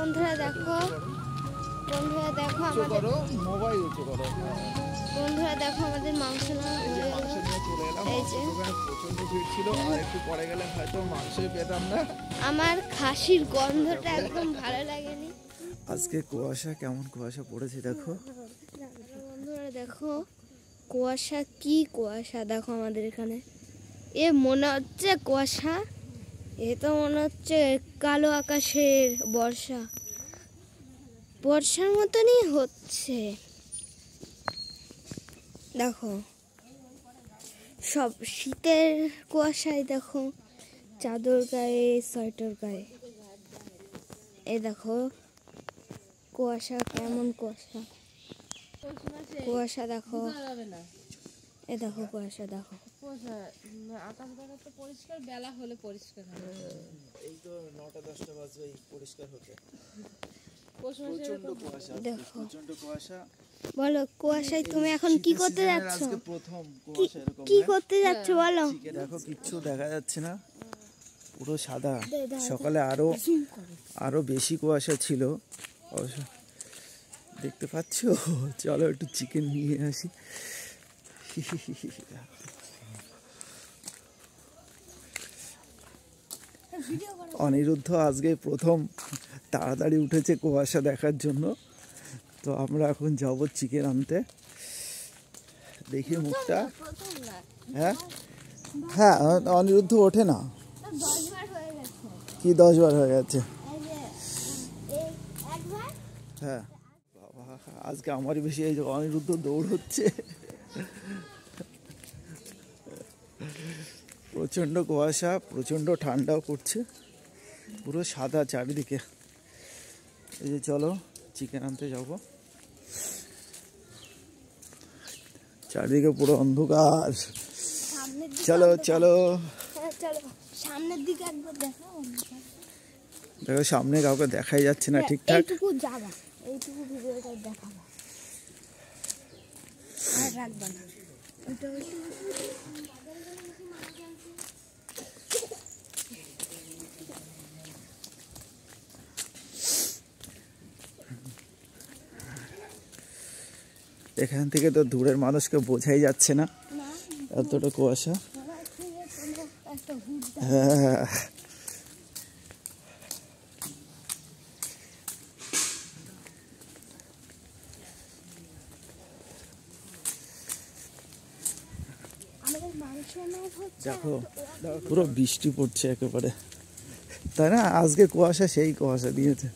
বন্ধুরা দেখো আমাদের মোবাইল উঁচু করো। বন্ধুরা দেখো আমাদের মাংস নিয়ে চলে এলাম। প্রচন্ড ভিড় ছিল, আর একটু পরে গেলে হয়তো মাংসই পেতাম না। আমার খাসির গন্ধটা একদম ভালো লাগেনি। আজকে কুয়াশা, কেমন কুয়াশা পড়েছে দেখো বন্ধুরা দেখো কুয়াশা, কি কুয়াশা দেখো আমাদের এখানে। এ মনে হচ্ছে কুয়াশা, এ তো মনে হচ্ছে কালো আকাশের বর্ষার মতনই হচ্ছে। দেখো সব শীতের কুয়াশায়, দেখো চাদর গায়ে, সোয়েটার গায়ে। এই দেখো কুয়াশা, কেমন কুয়াশা দেখো। এই দেখো কুয়াশা দেখো। আকাশ দেখা তো পরিষ্কার, বেলা হলে পরিষ্কার হবে। এই তো 9টা-10টা বাজবে পরিষ্কার হতে। দেখো প্রচন্ড কুয়াশা। বলো কুয়াশায় তুমি এখন কি করতে যাচ্ছ? আজকে প্রথম কুয়াশা এরকম। কি করতে যাচ্ছ বলো? দেখো কিচ্ছু দেখা যাচ্ছে না, পুরো সাদা। সকালে আরো বেশি কুয়াশা ছিল, দেখতে পাচ্ছ। চলো একটু চিকেন নিয়ে আসি। অনিরুদ্ধ আজকে প্রথম তাড়াতাড়ি উঠেছে কুয়াশা দেখার জন্য। তো আমরা এখন যাব চিকেন আনতে। দেখি মুখটা। হ্যাঁ হ্যাঁ, অনিরুদ্ধ ওঠে না। কি 10 বার হয়ে গেছে? হ্যাঁ বাবা, আজকে আমারই বেশি। এই যে অনিরুদ্ধ দৌড় হচ্ছে। প্রচণ্ড কুয়াশা, প্রচণ্ড ঠান্ডাও করছে, পুরো সাদা চারিদিকে। এই যে চলো চিকেন আনতে যাব। চারিদিকে পুরো অন্ধকার। চলো চলো সামনের দিকে একবার দেখো। দেখো সামনে কাউকে দেখাই যাচ্ছে না ঠিকঠাক। এইটুকু যাবা, এইটুকু ভিডিওটা দেখাবো আর রাখবা না। এখান থেকে তো দূরের মানুষকে বোঝাই যাচ্ছে না, এতটা কুয়াশা। হ্যাঁ দেখো পুরো বৃষ্টি পড়ছে একেবারে, তাই না? আজকে কুয়াশা সেই কুয়াশা দিয়েছে।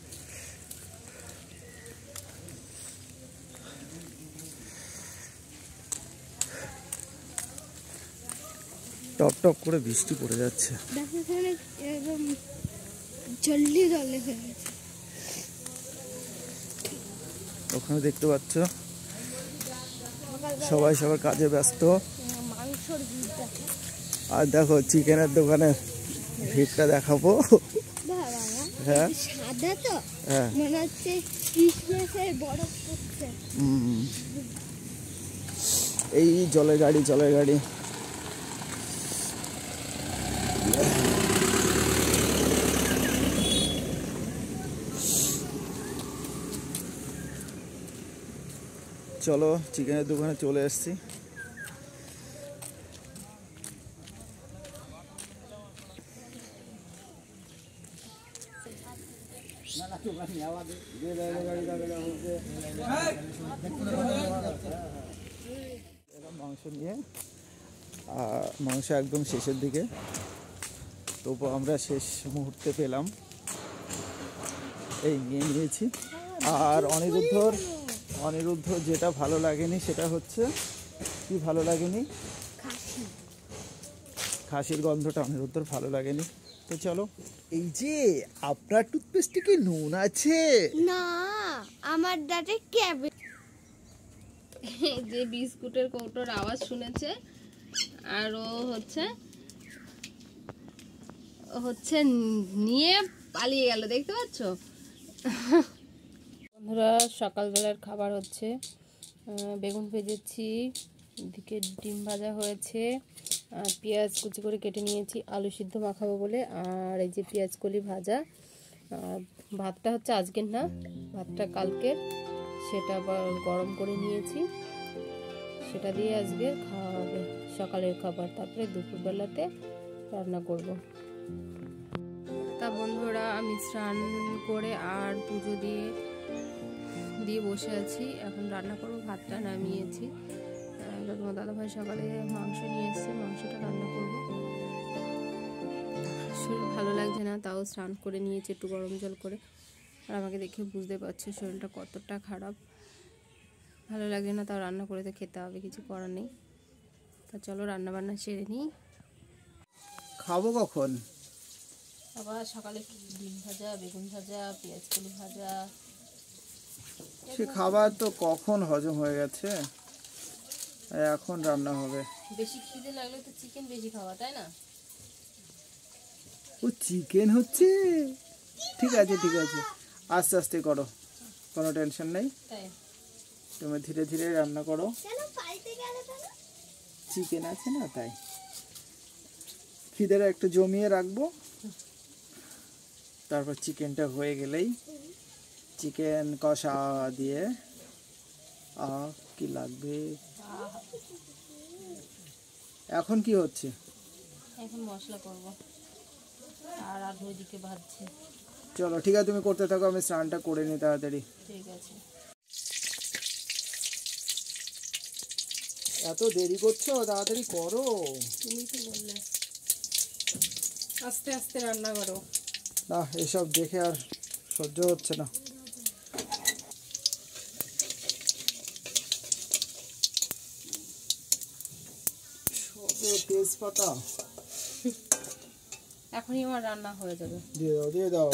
টপ টপ করে বৃষ্টি পড়ে যাচ্ছে। ওখানে দেখতে পাচ্ছ সবাই সবার কাজে ব্যস্ত। আর দেখো চিকেনের দোকানের ভিড়টা দেখাবো। হ্যাঁ সাদা তো হ্যাঁ, মনে হচ্ছে ক্রিসমাসের বরফ পড়ছে। এই জলের গাড়ি চলো চিকেনের দোকানে চলে এসেছি। মাংস নিয়ে, মাংস একদম শেষের দিকে, তবু আমরা শেষ মুহূর্তে পেলাম, এই নিয়েছি। আর অনিরুদ্ধ যেটা ভালো লাগেনি সেটা হচ্ছে, কি ভালো লাগেনি? খাসির গন্ধটা অনিরুদ্ধর ভালো লাগেনি। তো চলো, এই যে আপনার টুথপেস্টে কি নুন আছে? না, আমার দাঁতে ক্যাবে। যে বিস্কুটের কৌটোর আওয়াজ শুনেছে, আর ও হচ্ছে নিয়ে পালিয়ে গেল, দেখতে পাচ্ছ? বন্ধুরা সকালবেলার খাবার হচ্ছে বেগুন ভেজেছি, এদিকে ডিম ভাজা হয়েছে, আর পেঁয়াজ কুচি করে কেটে নিয়েছি আলু সিদ্ধ মাখাবো বলে, আর এই যে পেঁয়াজ কলি ভাজা, আর ভাতটা হচ্ছে আজকের না, ভাতটা কালকের, সেটা আবার গরম করে নিয়েছি, সেটা দিয়ে আজকে খাওয়া হবে সকালের খাবার। তারপরে দুপুরবেলাতে রান্না করব। তা বন্ধুরা, আমি স্নান করে আর পুজো দিয়ে বসে আছি। এখন রান্না করবো, ভাতটা নামিয়েছি। তোমার দাদাভাই সকালে মাংস নিয়ে এসছে, মাংসটা রান্না করব। শরীর ভালো লাগছে না, তাও স্নান করে নিয়েছি একটু গরম জল করে। আর আমাকে দেখে বুঝতে পারছে শরীরটা কতটা খারাপ। ভালো লাগে না, তাও রান্না করে তো খেতে হবে, কিছু করার নেই। তা চলো রান্না বান্না সেরে নিই। খাবো কখন? আবার সকালে ডিম ভাজা, বেগুন ভাজা, পেঁয়াজ কলি ভাজা। সে খাবার তো কখন হজম হয়ে গেছে, এখন রান্না হবে। বেশি খিদে লাগলে তো চিকেন বেশি খাওয়া, তাই না? ও চিকেন হচ্ছে, ঠিক আছে ঠিক আছে, আস্তে আস্তে করো, কোনো টেনশন নেই। তাই তুমি ধীরে ধীরে রান্না করো, চিকেন আছে না তাই। খিদেটা একটু জমিয়ে রাখবো, তারপর চিকেনটা হয়ে গেলেই চিকেন কষা দিয়ে কি লাগবে। এখন কি হচ্ছে? এখন মশলা করব, আর আর ওইদিকে ভাজছে। চলো ঠিক আছে, তুমি করতে থাকো, আমি স্নানটা করে নিই তাড়াতাড়ি। ঠিক আছে। এত দেরি করছো, তাড়াতাড়ি করো। তুমি কি বললে আস্তে আস্তে রান্না করো? না, এসব দেখে আর সহ্য হচ্ছে না। তেজপাতা এখনই আমার রান্না হয়ে যাবে। দিয়ে দাও দিয়ে দাও।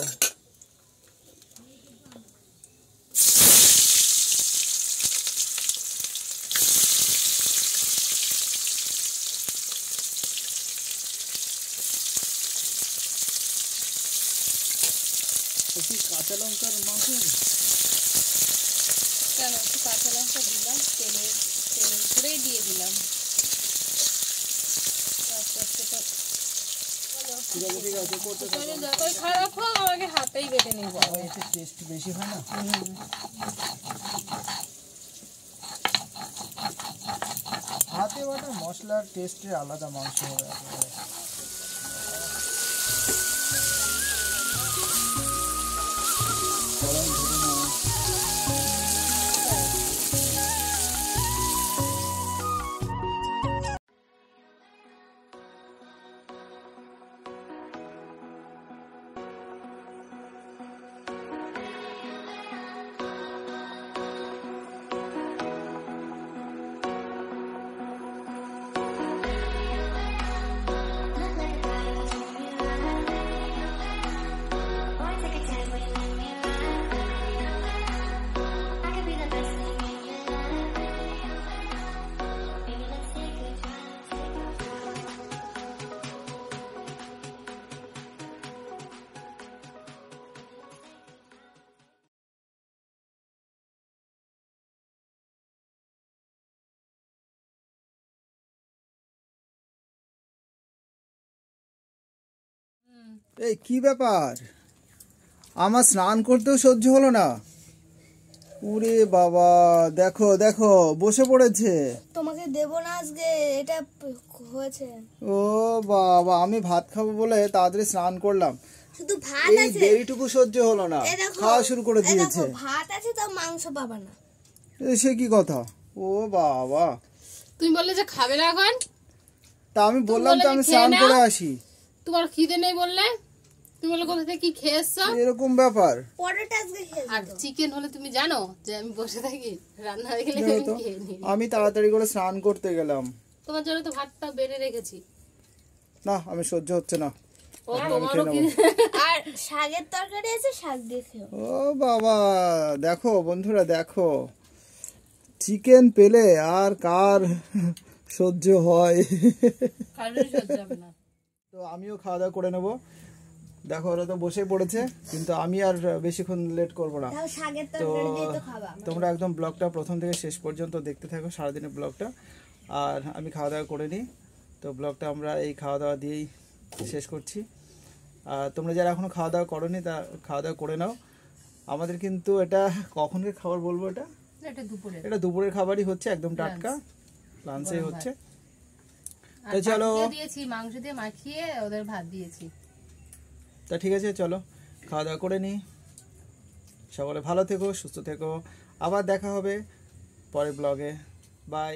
কাঁচা লঙ্কার মাংস কেন একটু কাঁচা লঙ্কা দিলাম, তেলের উপরেই দিয়ে দিলাম। আস্তে আস্তে তো ঠিক আছে ঠিক আছে, করতে থাকো। যতই খারাপ হোক আমাকে হাতেই বেটে নিয়ে যাবে। এতে টেস্ট বেশি হয় না? হাতে বাটা মশলার টেস্টের আলাদা মাংস হবে একেবারে। গরম ধরে নাও। এই কি ব্যাপার, আমার স্নান করতেও সহ্য হলো না। ওরে বাবা, দেখো দেখো বসে পড়েছে। তোমাকে দেব না আজকে, এটা হয়েছে। ও বাবা, আমি ভাত খাবো বলে তাড়াতাড়ি স্নান করলাম, শুধু ভাত এই আছে, দেরিটুকু সহ্য হলো না, এই দেখো, খাওয়া শুরু করে এই দিয়েছে। দেখো, ভাত আছে তো মাংস পাবা না। সে কি কথা? ও বাবা, তুমি বললে যে খাবে না এখন, তা আমি বললাম তো আমি স্নান করে আসি। তোমার খিদে নেই বললে, তুমি বলে কোথা থেকে কি খেয়েছো, এরকম ব্যাপার। পরোটা আজকে খেয়েছি। আর চিকেন হলে তুমি জানো যে আমি বসে থাকি, রান্না হয়ে গেলে জানো আমি তো, খেয়ে নিই। আমি তাড়াতাড়ি করে স্নান করতে গেলাম। তোমার জন্য তো ভাতটা বেড়ে রেখেছি। না, আমি সহ্য হচ্ছে না। ও তোমারও কি আর শাকের তরকারি আছে, শাক দিয়ে খেও। ও বাবা, দেখো বন্ধুরা দেখো, চিকেন পেলে আর কার সহ্য হয়। কারোরই সহ্য হবে না। তো আমিও খাওয়া দাওয়া করে নেবো। দেখো ওরা তো বসে পড়েছে, কিন্তু আমি আর বেশিক্ষণ লেট করবো না। তাও শাকের তো তরকারি দিয়ে তো খাবা। তোমরা একদম ব্লগটা প্রথম থেকে শেষ পর্যন্ত দেখতে থাকো, সারাদিনের ব্লগটা। আর আমি খাওয়া দাওয়া করে নিই, তো ব্লগটা আমরা এই খাওয়া দাওয়া দিয়েই শেষ করছি। আর তোমরা যারা এখনো খাওয়া দাওয়া করোনি তা খাওয়া দাওয়া করে নাও। আমাদের কিন্তু এটা কখনের খাবার বলবো, এটা দুপুরের খাবারই হচ্ছে, একদম টাটকা লাঞ্চে হচ্ছে। তো চলো দিয়েছি মাংস দিয়ে মাখিয়ে ওদের ভাত দিয়েছি। তা ঠিক আছে, চলো খাওয়া দাওয়া করে নিই। সকলে ভালো থেকো, সুস্থ থেকো, আবার দেখা হবে পরের ব্লগে। বাই।